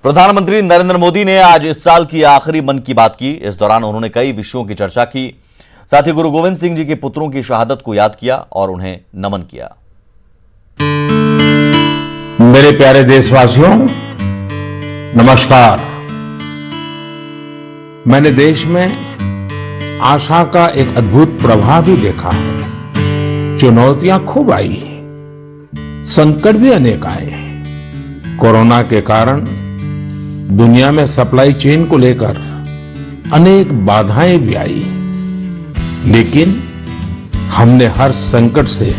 प्रधानमंत्री नरेंद्र मोदी ने आज इस साल की आखिरी मन की बात की। इस दौरान उन्होंने कई विषयों की चर्चा की। साथ ही गुरु गोविंद सिंह जी के पुत्रों की शहादत को याद किया और उन्हें नमन किया। मेरे प्यारे देशवासियों, नमस्कार। मैंने देश में आशा का एक अद्भुत प्रभाव भी देखा है। चुनौतियां खूब आई, संकट भी अनेक आए। कोरोना के कारण दुनिया में सप्लाई चेन को लेकर अनेक बाधाएं भी आई, लेकिन हमने हर संकट से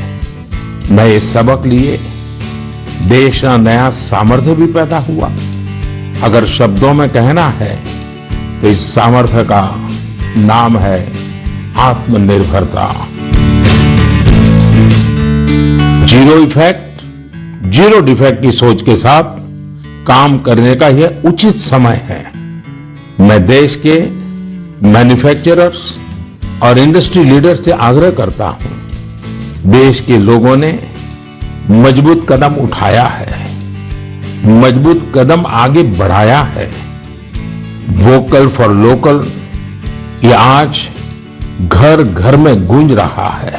नए सबक लिए। देश का नया सामर्थ्य भी पैदा हुआ। अगर शब्दों में कहना है तो इस सामर्थ्य का नाम है आत्मनिर्भरता। जीरो इफेक्ट, जीरो डिफेक्ट की सोच के साथ काम करने का यह उचित समय है। मैं देश के मैन्युफैक्चरर्स और इंडस्ट्री लीडर्स से आग्रह करता हूं, देश के लोगों ने मजबूत कदम उठाया है, मजबूत कदम आगे बढ़ाया है। वोकल फॉर लोकल ये आज घर घर में गूंज रहा है।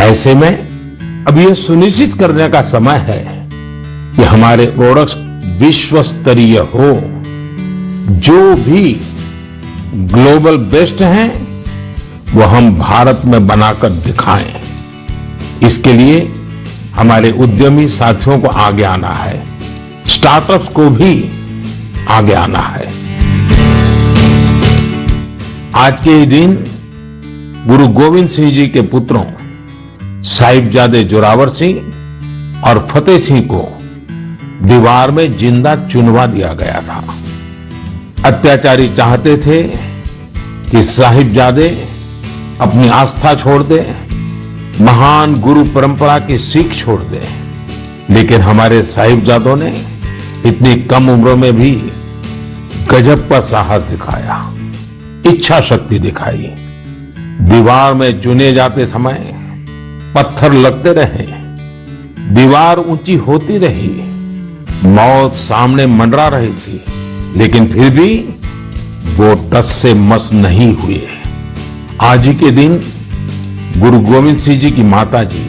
ऐसे में अब यह सुनिश्चित करने का समय है कि हमारे प्रोडक्ट्स विश्व स्तरीय हो। जो भी ग्लोबल बेस्ट हैं वो हम भारत में बनाकर दिखाएं। इसके लिए हमारे उद्यमी साथियों को आगे आना है, स्टार्टअप्स को भी आगे आना है। आज के ही दिन गुरु गोविंद सिंह जी के पुत्रों साहिबजादे जोरावर सिंह और फतेह सिंह को दीवार में जिंदा चुनवा दिया गया था। अत्याचारी चाहते थे कि साहिबजादे अपनी आस्था छोड़ दे, महान गुरु परंपरा की सीख छोड़ दे, लेकिन हमारे साहिबजादों ने इतनी कम उम्र में भी गजब का साहस दिखाया, इच्छा शक्ति दिखाई। दीवार में चुने जाते समय पत्थर लगते रहे, दीवार ऊंची होती रही, मौत सामने मंडरा रही थी, लेकिन फिर भी वो टस से मस नहीं हुए। आज ही के दिन गुरु गोविंद सिंह जी की माता जी,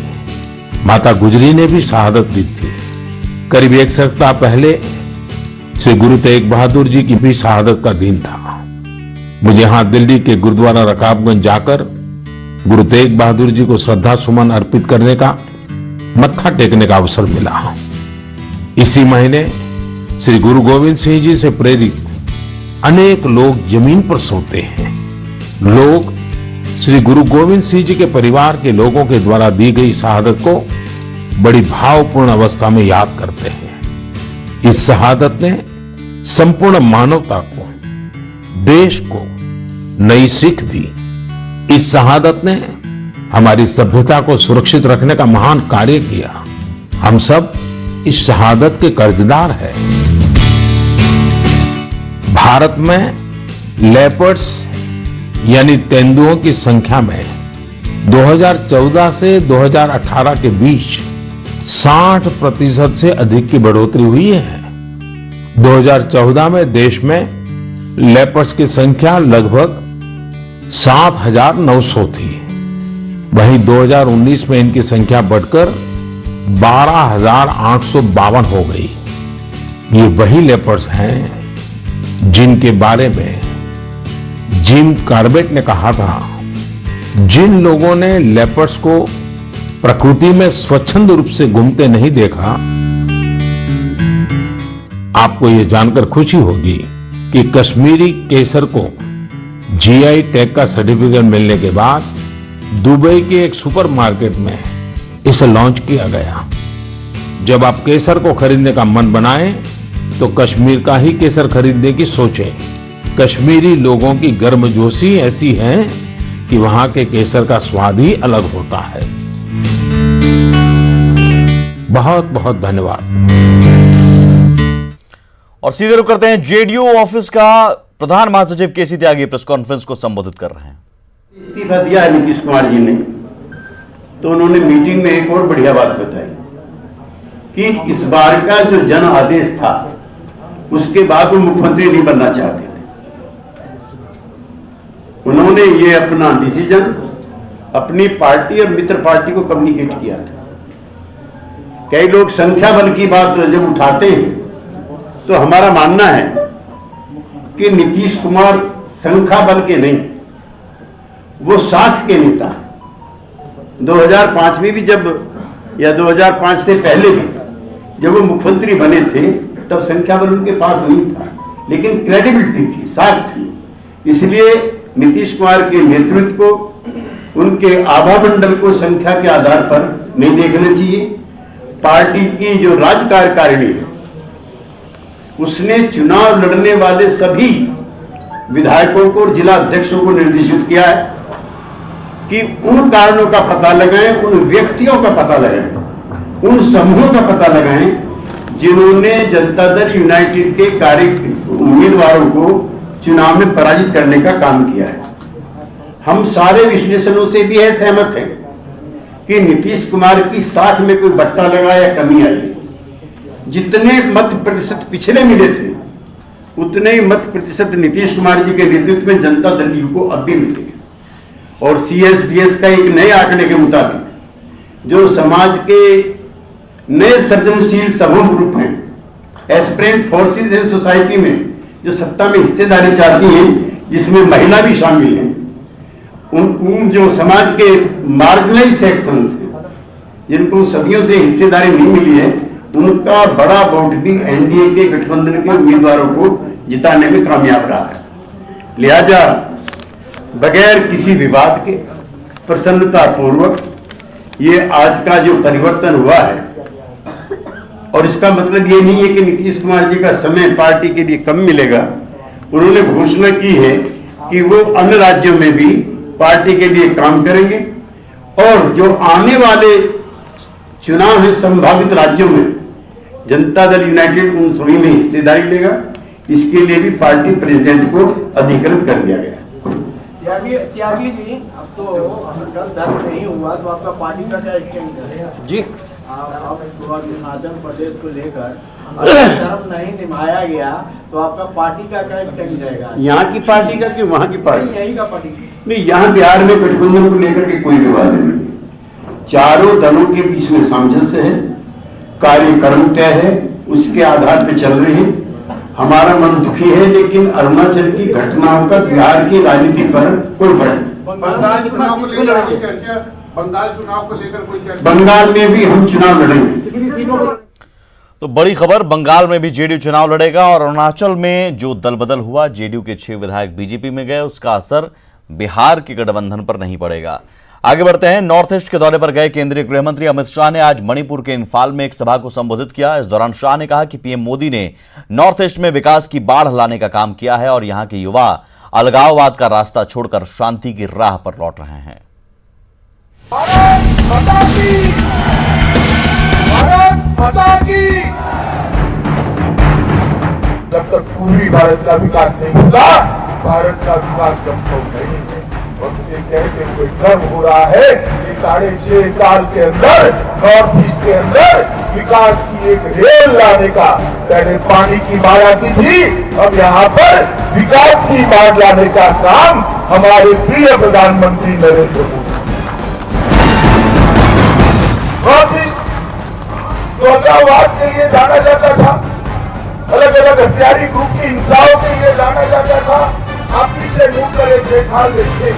माता गुजरी ने भी शहादत दी थी। करीब एक सप्ताह पहले श्री गुरु तेग बहादुर जी की भी शहादत का दिन था। मुझे यहां दिल्ली के गुरुद्वारा रकाबगंज जाकर गुरु तेग बहादुर जी को श्रद्धा सुमन अर्पित करने का, मत्था टेकने का अवसर मिला। इसी महीने श्री गुरु गोविंद सिंह जी से प्रेरित अनेक लोग जमीन पर सोते हैं। लोग श्री गुरु गोविंद सिंह जी के परिवार के लोगों के द्वारा दी गई शहादत को बड़ी भावपूर्ण अवस्था में याद करते हैं। इस शहादत ने संपूर्ण मानवता को, देश को नई सीख दी। इस शहादत ने हमारी सभ्यता को सुरक्षित रखने का महान कार्य किया। हम सब इस शहादत के कर्जदार हैं। भारत में लेपर्ड्स यानी तेंदुओं की संख्या में 2014 से 2018 के बीच 60% से अधिक की बढ़ोतरी हुई है। 2014 में देश में लेपर्ड्स की संख्या लगभग 7,900 थी। वहीं 2019 में इनकी संख्या बढ़कर 12,852 हो गई। ये वही लेपर्ड्स हैं जिनके बारे में जिम कॉर्बेट ने कहा था, जिन लोगों ने लेपर्ड्स को प्रकृति में स्वच्छंद रूप से घूमते नहीं देखा। आपको ये जानकर खुशी होगी कि कश्मीरी केसर को जीआई टैग का सर्टिफिकेट मिलने के बाद दुबई के एक सुपरमार्केट में इसे लॉन्च किया गया। जब आप केसर को खरीदने का मन बनाएं तो कश्मीर का ही केसर खरीदने की सोचें। कश्मीरी लोगों की गर्मजोशी ऐसी है कि वहां के केसर का स्वाद ही अलग होता है। बहुत बहुत धन्यवाद। और सीधे रुक करते हैं, जेडीयू ऑफिस का प्रधान महासचिव केसी त्यागी प्रेस कॉन्फ्रेंस को संबोधित कर रहे हैं। इस्तीफा दिया है नीतीश कुमार जी ने, तो उन्होंने मीटिंग में एक और बढ़िया बात बताई कि इस बार का जो जन आदेश था उसके बाद वो मुख्यमंत्री नहीं बनना चाहते थे। उन्होंने ये अपना डिसीजन अपनी पार्टी और मित्र पार्टी को कम्युनिकेट किया था। कई लोग संख्या बल की बात जब उठाते हैं तो हमारा मानना है कि नीतीश कुमार संख्या बल के नहीं, वो साख के नेता। 2005 में भी जब, या 2005 से पहले भी जब वो मुख्यमंत्री बने थे तब संख्या बल उनके पास नहीं था, लेकिन क्रेडिबिलिटी थी, साख थी। इसलिए नीतीश कुमार के नेतृत्व को, उनके आभा मंडल को संख्या के आधार पर नहीं देखना चाहिए। पार्टी की जो राज्य कार्यकारिणी है उसने चुनाव लड़ने वाले सभी विधायकों को और जिला अध्यक्षों को निर्देशित किया है कि उन कारणों का पता लगाएं, उन व्यक्तियों का पता लगाएं, उन समूहों का पता लगाएं जिन्होंने जनता दल यूनाइटेड के उम्मीदवारों को चुनाव में पराजित करने का काम किया है। हम सारे विश्लेषणों से भी है सहमत हैं कि नीतीश कुमार की साख में कोई बट्टा लगा या कमी आई है। जितने मत प्रतिशत पिछले मिले थे उतने ही मत प्रतिशत नीतीश कुमार जी के नेतृत्व में जनता दल यू को अब भी मिलेंगे। और CSDS का एक नए आंकड़े के मुताबिक जो समाज के नए सृजनशील समूह ग्रुप हैं, एस्पिरेंट फोर्सेस एंड सोसाइटी में जो सत्ता में हिस्सेदारी चाहती हैं, जिसमें महिला भी शामिल हैं, उन जो समाज के मार्जिनलाइज सेक्शंस हैं जिनको सदियों से हिस्सेदारी नहीं मिली है, उनका बड़ा वोट भी एनडीए के गठबंधन के उम्मीदवारों को जिताने में कामयाब रहा है। लिहाजा बगैर किसी विवाद के प्रसन्नता पूर्वक ये आज का जो परिवर्तन हुआ है, और इसका मतलब ये नहीं है कि नीतीश कुमार जी का समय पार्टी के लिए कम मिलेगा। उन्होंने घोषणा की है कि वो अन्य राज्यों में भी पार्टी के लिए काम करेंगे और जो आने वाले चुनाव है संभावित राज्यों में जनता दल यूनाइटेड उन सभी में हिस्सेदारी लेगा। इसके लिए भी पार्टी प्रेसिडेंट को अधिकृत कर दिया गया। त्यागी जी, अब तो कल दर्ज नहीं हुआ तो आपका पार्टी का क्या स्टैंड है? जी, आप हिमाचल प्रदेश को लेकर धर्म नहीं निभाया गया तो आपका पार्टी का क्या स्टैंड रहेगा? यहाँ की पार्टी का कि वहाँ की पार्टी? यही का पार्टी नहीं। यहाँ बिहार में गठबंधन को लेकर के कोई विवाद नहीं है। चारों दलों के बीच में सामंजस्य है, कार्यक्रम तय है, उसके आधार पर चल रहे हैं। हमारा मन दुखी है, लेकिन अरुणाचल की घटनाओं का बिहार की राजनीति पर कोई फर्क नहीं। बंगाल चुनाव को लेकर कोई चर्चा? बंगाल चुनाव को लेकर कोई चर्चा? बंगाल में भी हम चुनाव लड़ेंगे। तो बड़ी खबर, बंगाल में भी जेडीयू चुनाव लड़ेगा और अरुणाचल में जो दल बदल हुआ, जेडीयू के 6 विधायक बीजेपी में गए, उसका असर बिहार के गठबंधन पर नहीं पड़ेगा। आगे बढ़ते हैं। नॉर्थ ईस्ट के दौरे पर गए केंद्रीय गृह मंत्री अमित शाह ने आज मणिपुर के इंफाल में एक सभा को संबोधित किया। इस दौरान शाह ने कहा कि पीएम मोदी ने नॉर्थ ईस्ट में विकास की बाढ़ लाने का काम किया है और यहां के युवा अलगाववाद का रास्ता छोड़कर शांति की राह पर लौट रहे हैं। जब तक पूरी भारत का विकास नहीं होगा, भारत का विकास संभव नहीं है। और मुझे कहते हुए गर्व हो रहा है कि 6.5 साल के अंदर नॉर्थ ईस्ट के अंदर विकास की एक रेल लाने का, पहले पानी की बाढ़ आती थी, अब यहाँ पर विकास की बाढ़ लाने का काम हमारे प्रिय प्रधानमंत्री नरेंद्र मोदी। नॉर्थ ईस्ट तो अलगाववाद के लिए जाना जाता था, अलग अलग हथियारी ग्रुप की हिंसाओं के लिए जाना जाता था। आप पीछे मुड़ कर 6 साल देखते,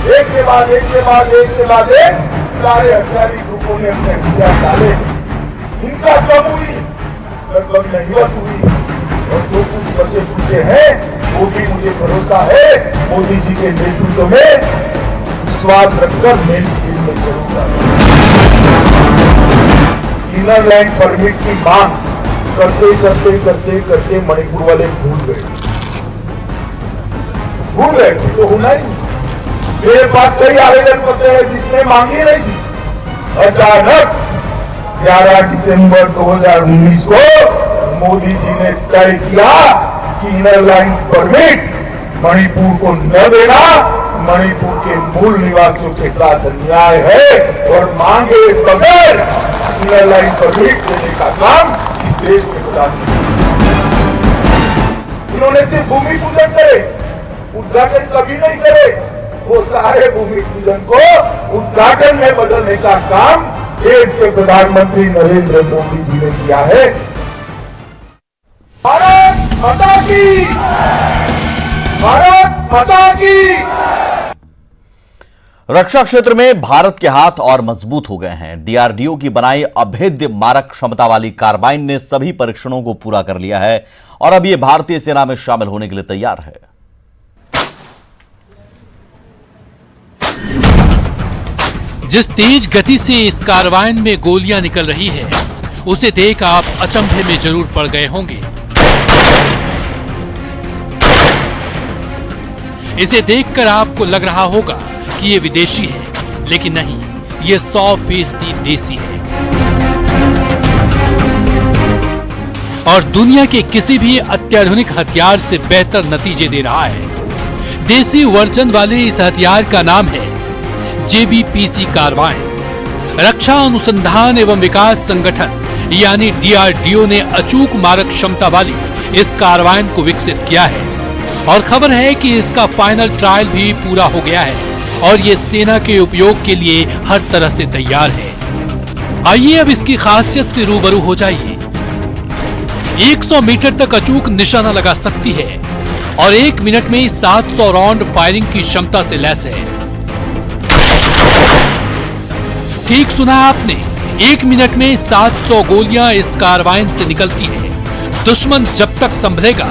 एक के बाद एक के बाद एक के बाद एक सारे हथियारी ग्रुपों ने अपने हथियार डाले। हिंसा कम हुई, लगभग नहीवत हुई। और जो कुछ बचे पूछे हैं वो भी मुझे भरोसा है मोदी जी के नेतृत्व में विश्वास रखकर मेन स्ट्रीम में करूंगा। इनर लाइन परमिट की मांग करते करते करते करते मणिपुर वाले भूल गए तो होना ही। मेरे पास कई आवेदन पत्र है जिसने मांगी नहीं थी। अचानक 11 दिसंबर 2019 को मोदी जी ने तय किया कि इनर लाइन परमिट मणिपुर को न देना मणिपुर के मूल निवासियों के साथ अन्याय है और मांगे बगैर इनर लाइन परमिट देने का काम इस देश के प्रधानमंत्री। उन्होंने सिर्फ भूमि पूजन करे, उद्घाटन कभी नहीं करे। वो सारे भूमि पूजन को उद्घाटन में बदलने का काम देश के प्रधानमंत्री नरेंद्र मोदी जी ने किया है। भारत माता की, भारत माता की। रक्षा क्षेत्र में भारत के हाथ और मजबूत हो गए हैं। डीआरडीओ की बनाई अभेद्य मारक क्षमता वाली कार्बाइन ने सभी परीक्षणों को पूरा कर लिया है और अब यह भारतीय सेना में शामिल होने के लिए तैयार है। जिस तेज गति से इस कार्बाइन में गोलियां निकल रही है, उसे देख आप अचंभे में जरूर पड़ गए होंगे। इसे देखकर आपको लग रहा होगा कि ये विदेशी है, लेकिन नहीं, ये 100% देसी है और दुनिया के किसी भी अत्याधुनिक हथियार से बेहतर नतीजे दे रहा है। देसी वर्जन वाले इस हथियार का नाम है JBPC कार्बाइन। रक्षा अनुसंधान एवं विकास संगठन यानी DRDO ने अचूक मारक क्षमता वाली इस कार्बाइन को विकसित किया है और खबर है कि इसका फाइनल ट्रायल भी पूरा हो गया है और ये सेना के उपयोग के लिए हर तरह से तैयार है। आइए अब इसकी खासियत से रूबरू हो जाइए। 100 मीटर तक अचूक निशाना लगा सकती है और 1 मिनट में 700 राउंड फायरिंग की क्षमता से लैस है। ठीक सुना आपने, 1 मिनट में 700 गोलियां इस कार्बाइन से निकलती है। दुश्मन जब तक संभलेगा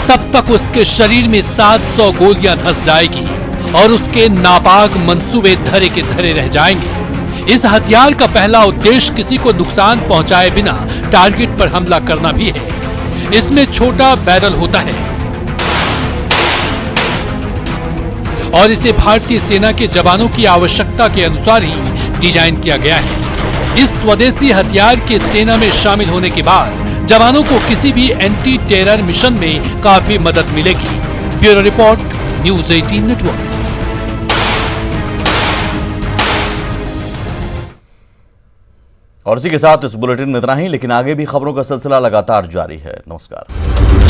तब तक उसके शरीर में 700 गोलियां धंस जाएगी और उसके नापाक मंसूबे धरे के धरे रह जाएंगे। इस हथियार का पहला उद्देश्य किसी को नुकसान पहुंचाए बिना टारगेट पर हमला करना भी है। इसमें छोटा बैरल होता है और इसे भारतीय सेना के जवानों की आवश्यकता के अनुसार ही डिजाइन किया गया है। इस स्वदेशी हथियार के सेना में शामिल होने के बाद जवानों को किसी भी एंटी टेरर मिशन में काफी मदद मिलेगी। Bureau report, news 18 network. और इसी के साथ इस बुलेटिन में इतना ही, लेकिन आगे भी खबरों का सिलसिला लगातार जारी है। नमस्कार।